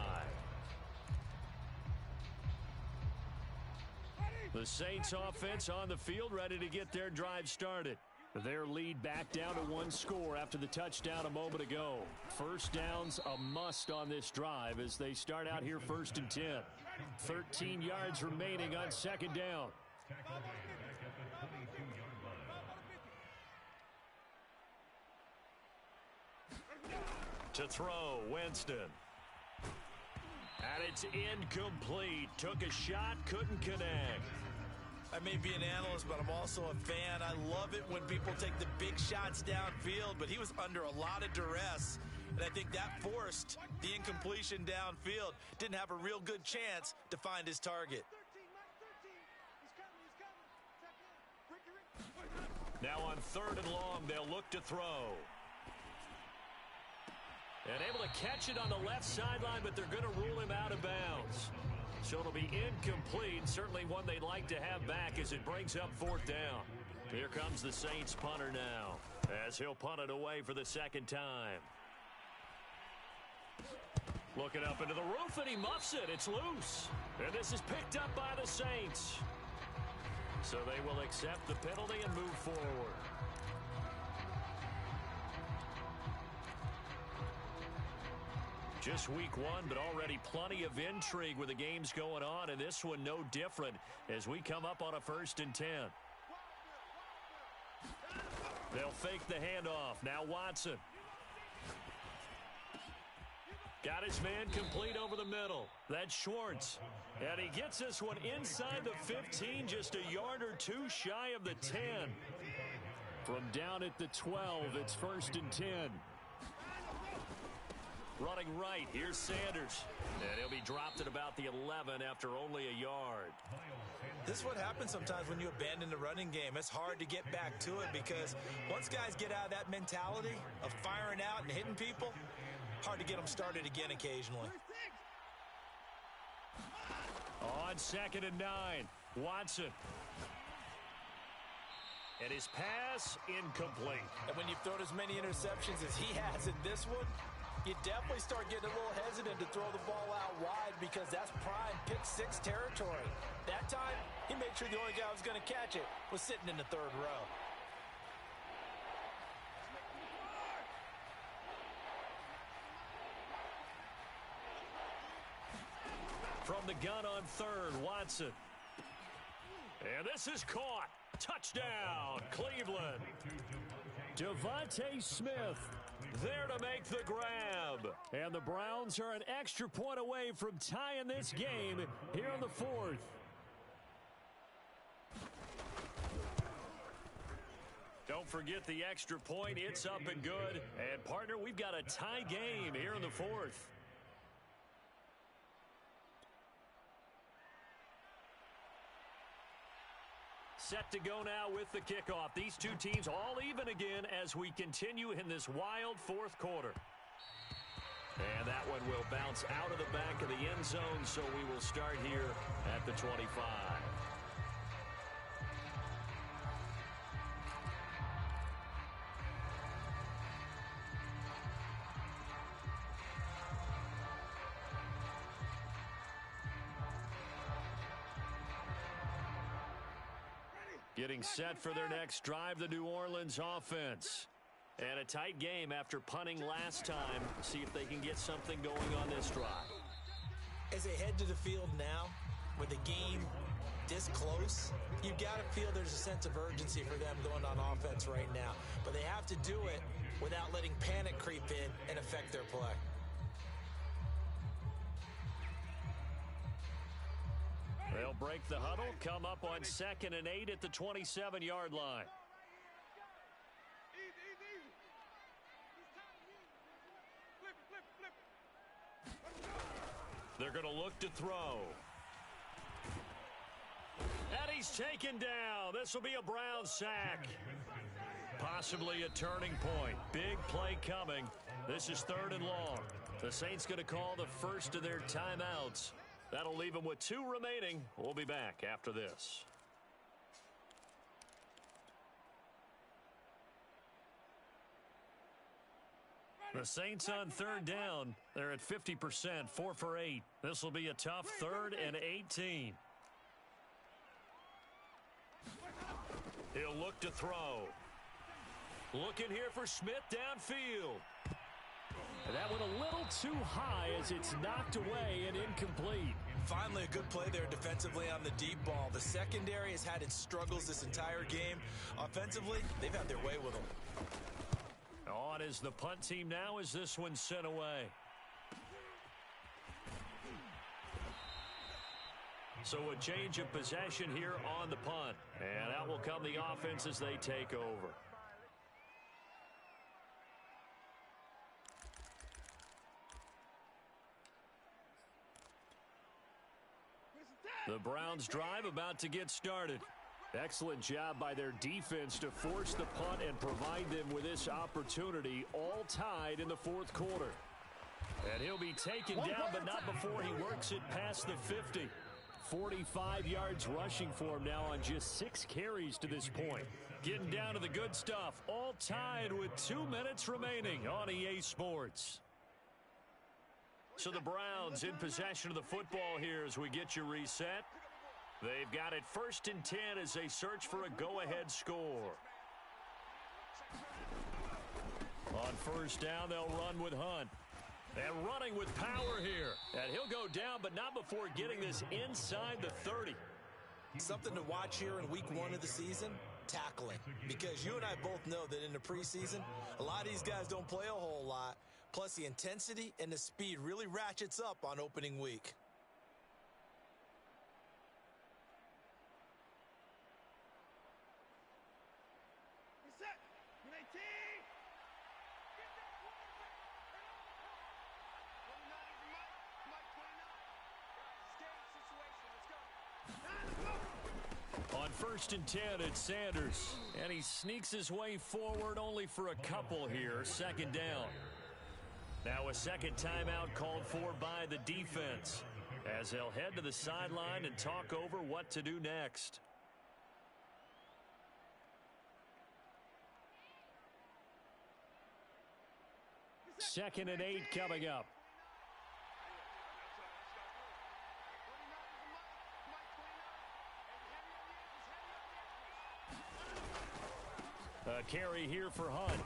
The Saints offense on the field ready to get their drive started. Their lead back down to 1 score after the touchdown a moment ago. First down's a must on this drive as they start out here 1st and 10. 13 yards remaining on 2nd down. To throw, Winston. And it's incomplete. Took a shot, couldn't connect. I may be an analyst, but I'm also a fan. I love it when people take the big shots downfield, but he was under a lot of duress. And I think that forced the incompletion downfield. Didn't have a real good chance to find his target. Now on 3rd and long, they'll look to throw. And able to catch it on the left sideline, but they're going to rule him out of bounds. So it'll be incomplete. Certainly one they'd like to have back as it brings up 4th down. Here comes the Saints punter now as he'll punt it away for the 2nd time. Looking up into the roof, and he muffs it. It's loose. And this is picked up by the Saints. So they will accept the penalty and move forward. Just week one, but already plenty of intrigue with the games going on, and this one no different as we come up on a 1st and 10. They'll fake the handoff. Now Watson. Got his man complete over the middle. That's Schwartz. And he gets this one inside the 15, just a yard or two shy of the 10. From down at the 12, it's 1st and 10. Running right, here's Sanders. And he'll be dropped at about the 11 after only a yard. This is what happens sometimes when you abandon the running game. It's hard to get back to it because once guys get out of that mentality of firing out and hitting people, hard to get them started again occasionally. On 2nd and 9, Watson. And his pass incomplete. And when you've thrown as many interceptions as he has in this one, you definitely start getting a little hesitant to throw the ball out wide because that's prime pick 6 territory. That time, he made sure the only guy who was going to catch it was sitting in the 3rd row. From the gun on 3rd, Watson. And this is caught. Touchdown, Cleveland. Devontae Smith There to make the grab. And the Browns are an extra point away from tying this game here in the 4th. Don't forget the extra point. It's up and good. And, partner, we've got a tie game here in the 4th. Set to go now with the kickoff. These two teams all even again as we continue in this wild 4th quarter. And that one will bounce out of the back of the end zone, so we will start here at the 25. Getting set for their next drive, the New Orleans offense. And a tight game after punting last time. See if they can get something going on this drive. As they head to the field now, with the game this close, you've got to feel there's a sense of urgency for them going on offense right now. But they have to do it without letting panic creep in and affect their play. They'll break the huddle, come up on 2nd and 8 at the 27-yard line. They're going to look to throw. And he's taken down. This will be a Brown sack. Possibly a turning point. Big play coming. This is 3rd and long. The Saints going to call the first of their timeouts. That'll leave them with 2 remaining. We'll be back after this. The Saints on 3rd down. They're at 50%, 4 for 8. This will be a tough 3rd and 18. He'll look to throw. Looking here for Smith downfield. And that one a little too high as it's knocked away and incomplete. Finally, a good play there defensively on the deep ball. The secondary has had its struggles this entire game. Offensively, they've had their way with them. On is the punt team now as this one's sent away. So a change of possession here on the punt. And out will come the offense as they take over. The Browns drive about to get started. Excellent job by their defense to force the punt and provide them with this opportunity, all tied in the 4th quarter. And he'll be taken down, but not before he works it past the 50. 45 yards rushing for him now on just 6 carries to this point. Getting down to the good stuff, all tied with 2 minutes remaining on EA Sports. So the Browns in possession of the football here as we get you reset. They've got it 1st and 10 as they search for a go-ahead score. On 1st down, they'll run with Hunt. And running with power here. And he'll go down, but not before getting this inside the 30. Something to watch here in week 1 of the season, tackling. Because you and I both know that in the preseason, a lot of these guys don't play a whole lot. Plus, the intensity and the speed really ratchets up on opening week. On 1st and 10, it's Sanders. And he sneaks his way forward only for a couple here. 2nd down. Now a second timeout called for by the defense, as they'll head to the sideline and talk over what to do next. Second and 8 coming up. A carry here for Hunt.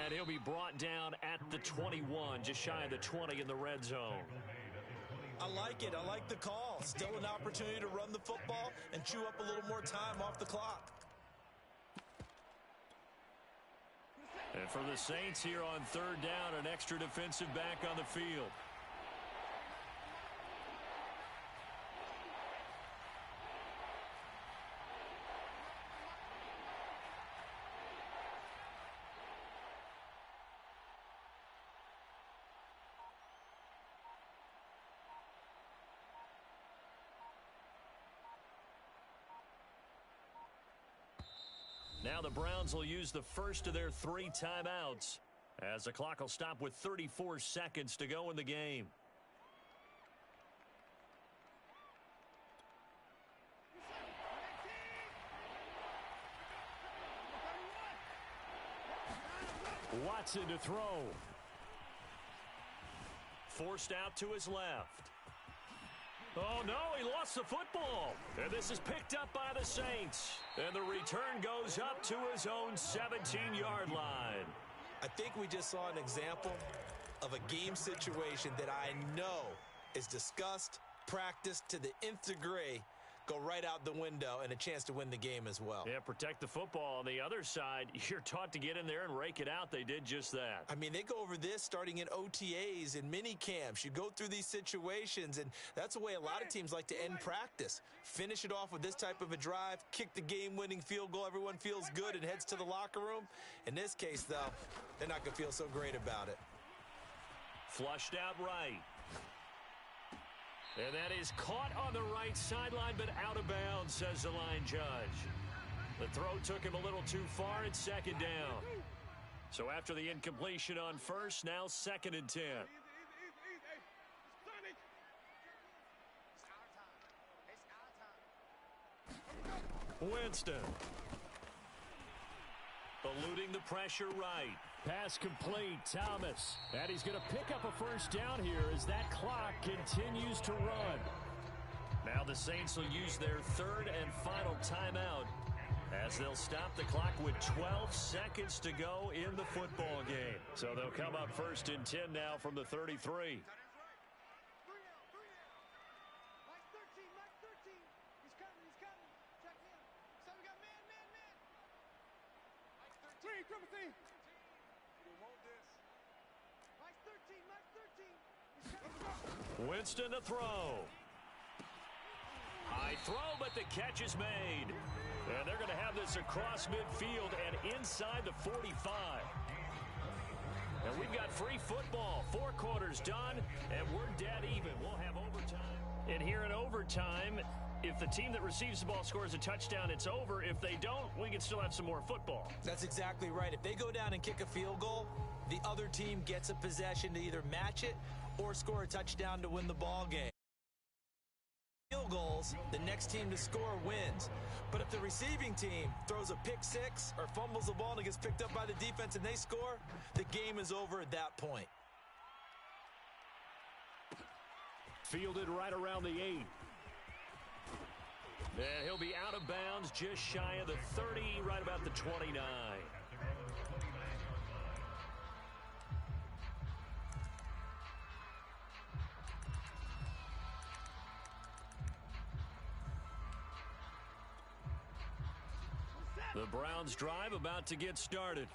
And he'll be brought down at the 21, just shy of the 20 in the red zone. I like it. I like the call. Still an opportunity to run the football and chew up a little more time off the clock. And for the Saints here on 3rd down, an extra defensive back on the field. Now the Browns will use the first of their 3 timeouts, as the clock will stop with 34 seconds to go in the game. Watson to throw. Forced out to his left. Oh, no, he lost the football. And this is picked up by the Saints. And the return goes up to his own 17-yard line. I think we just saw an example of a game situation that I know is discussed, practiced to the nth degree, go right out the window, and a chance to win the game as well. Yeah, protect the football. On the other side, you're taught to get in there and rake it out. They did just that. I mean, they go over this starting in OTAs and mini camps. You go through these situations, and that's the way a lot of teams like to end practice. Finish it off with this type of a drive, kick the game-winning field goal. Everyone feels good and heads to the locker room. In this case, though, they're not going to feel so great about it. Flushed out right. And that is caught on the right sideline, but out of bounds, says the line judge. The throw took him a little too far. It's 2nd down. So after the incompletion on 1st, now 2nd and 10. Winston. Eluding the pressure right. Pass complete, Thomas. And he's going to pick up a 1st down here as that clock continues to run. Now the Saints will use their 3rd and final timeout, as they'll stop the clock with 12 seconds to go in the football game. So they'll come up 1st and 10 now from the 33. Winston to throw. High throw, but the catch is made. And they're going to have this across midfield and inside the 45. And we've got free football. 4 quarters done, and we're dead even. We'll have overtime. And here in overtime, if the team that receives the ball scores a touchdown, it's over. If they don't, we can still have some more football. That's exactly right. If they go down and kick a field goal, the other team gets a possession to either match it or score a touchdown to win the ball game. Field goals, the next team to score wins. But if the receiving team throws a pick six or fumbles the ball and it gets picked up by the defense and they score, the game is over at that point. Fielded right around the 8. And he'll be out of bounds just shy of the 30, right about the 29. The Browns drive about to get started.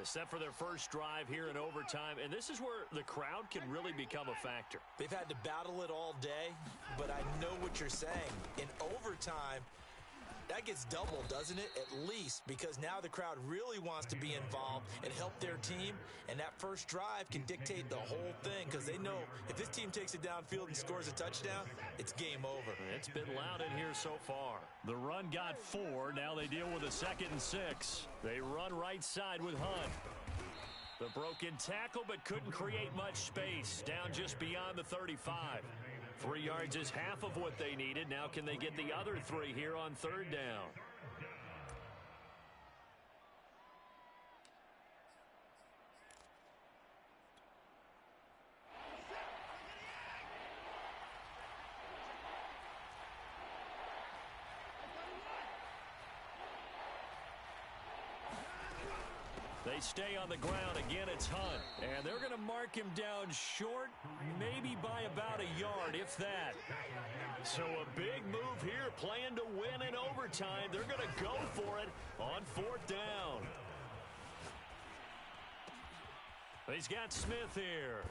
Set for their first drive here in overtime, and this is where the crowd can really become a factor. They've had to battle it all day, but I know what you're saying. In overtime, that gets doubled, doesn't it? At least, because now the crowd really wants to be involved and help their team, and that first drive can dictate the whole thing because they know if this team takes it downfield and scores a touchdown, it's game over. It's been loud in here so far. The run got 4. Now they deal with a 2nd and 6. They run right side with Hunt. The broken tackle, but couldn't create much space. Down just beyond the 35. 3 yards is half of what they needed. Now can they get the other 3 here on 3rd down? They stay on the ground. Again, it's Hunt. And they're going to mark him down short, maybe by about a yard, if that. So a big move here, playing to win in overtime. They're going to go for it on 4th down. He's got Smith here.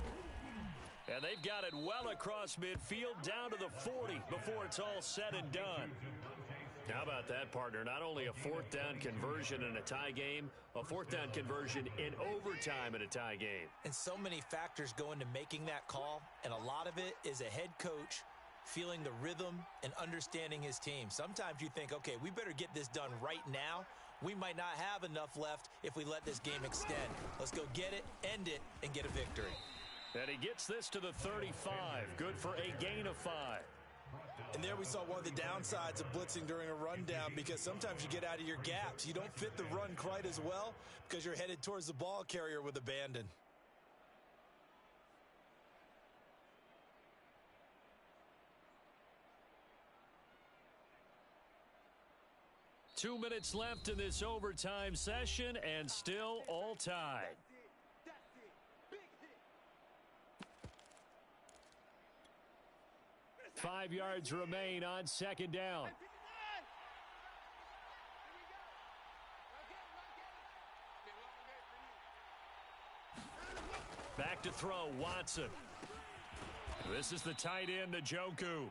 And they've got it well across midfield, down to the 40 before it's all said and done. How about that, partner? Not only a 4th down conversion in a tie game, a 4th down conversion in overtime in a tie game. And so many factors go into making that call, and a lot of it is a head coach feeling the rhythm and understanding his team. Sometimes you think, okay, we better get this done right now. We might not have enough left if we let this game extend. Let's go get it, end it, and get a victory. And he gets this to the 35. Good for a gain of 5. And there we saw one of the downsides of blitzing during a rundown, because sometimes you get out of your gaps. You don't fit the run quite as well because you're headed towards the ball carrier with abandon. Two minutes left in this overtime session, and still all tied. 5 yards remain on 2nd down. Back to throw, Watson. This is the tight end, Njoku.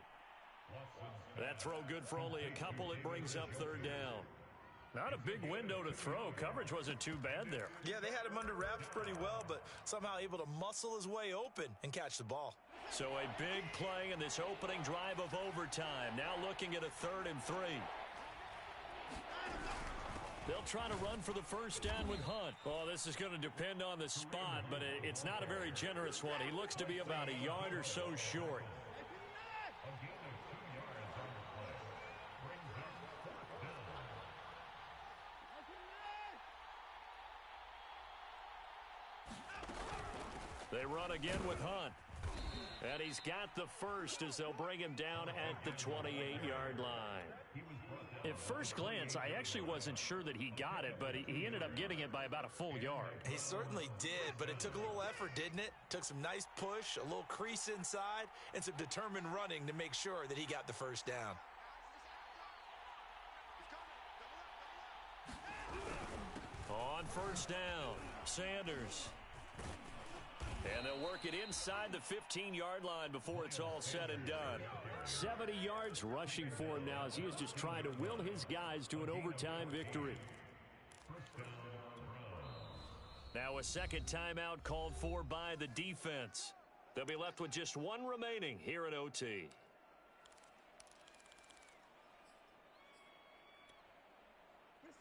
That throw good for only a couple. It brings up 3rd down. Not a big window to throw. Coverage wasn't too bad there. Yeah, they had him under wraps pretty well, but somehow able to muscle his way open and catch the ball. So a big play in this opening drive of overtime. Now looking at a 3rd and 3. They'll try to run for the first down with Hunt. Oh, this is going to depend on the spot, but it's not a very generous one. He looks to be about a yard or so short. They run again with Hunt. And he's got the first as they'll bring him down at the 28-yard line. At first glance, I actually wasn't sure that he got it, but he ended up getting it by about a full yard. He certainly did, but it took a little effort, didn't it? Took some nice push, a little crease inside, and some determined running to make sure that he got the first down. On 1st down, Sanders. And they'll work it inside the 15-yard line before it's all said and done. 70 yards rushing for him now as he is just trying to will his guys to an overtime victory. Now a 2nd timeout called for by the defense. They'll be left with just 1 remaining here in OT.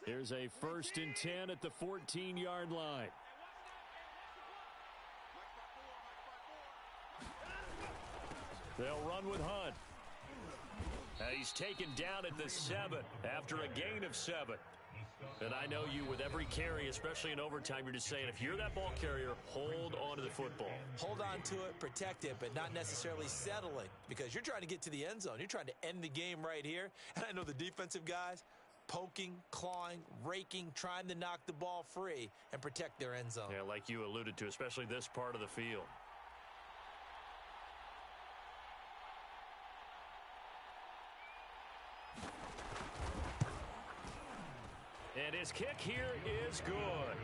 Here's a 1st and 10 at the 14-yard line. They'll run with Hunt. He's taken down at the 7 after a gain of 7. And I know you, with every carry, especially in overtime, you're just saying, if you're that ball carrier, hold on to the football. Hold on to it, protect it, but not necessarily settling, because you're trying to get to the end zone. You're trying to end the game right here. And I know the defensive guys poking, clawing, raking, trying to knock the ball free and protect their end zone. Yeah, like you alluded to, especially this part of the field. And his kick here is good.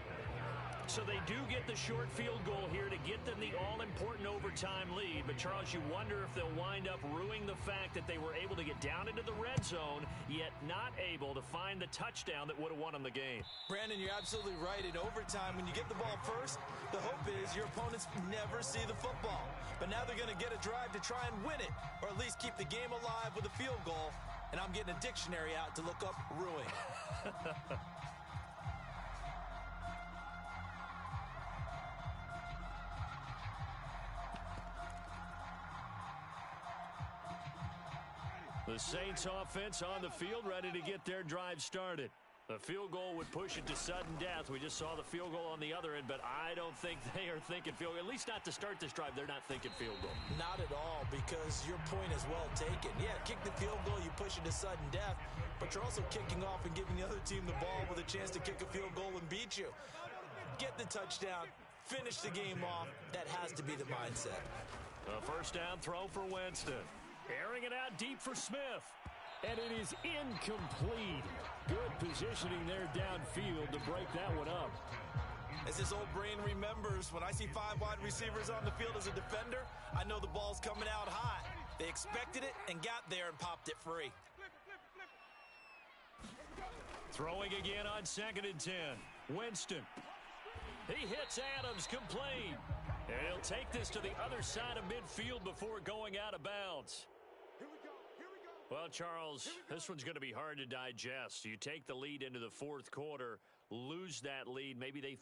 So they do get the short field goal here to get them the all-important overtime lead. But, Charles, you wonder if they'll wind up ruining the fact that they were able to get down into the red zone, yet not able to find the touchdown that would have won them the game. Brandon, you're absolutely right. In overtime, when you get the ball first, the hope is your opponents never see the football. But now they're going to get a drive to try and win it, or at least keep the game alive with a field goal. And I'm getting a dictionary out to look up ruin. The Saints offense on the field, ready to get their drive started. The field goal would push it to sudden death. We just saw the field goal on the other end, but I don't think they are thinking field goal. At least not to start this drive. They're not thinking field goal. Not at all, because your point is well taken. Yeah, kick the field goal, you push it to sudden death, but you're also kicking off and giving the other team the ball with a chance to kick a field goal and beat you. Get the touchdown, finish the game off. That has to be the mindset. A first down throw for Winston. Airing it out deep for Smith. And it is incomplete. Good positioning there downfield to break that one up. As this old brain remembers, when I see 5 wide receivers on the field as a defender, I know the ball's coming out hot. They expected it and got there and popped it free. Throwing again on 2nd and 10. Winston. He hits Adams complete. And he'll take this to the other side of midfield before going out of bounds. Well, Charles, this one's going to be hard to digest. You take the lead into the fourth quarter, lose that lead. Maybe they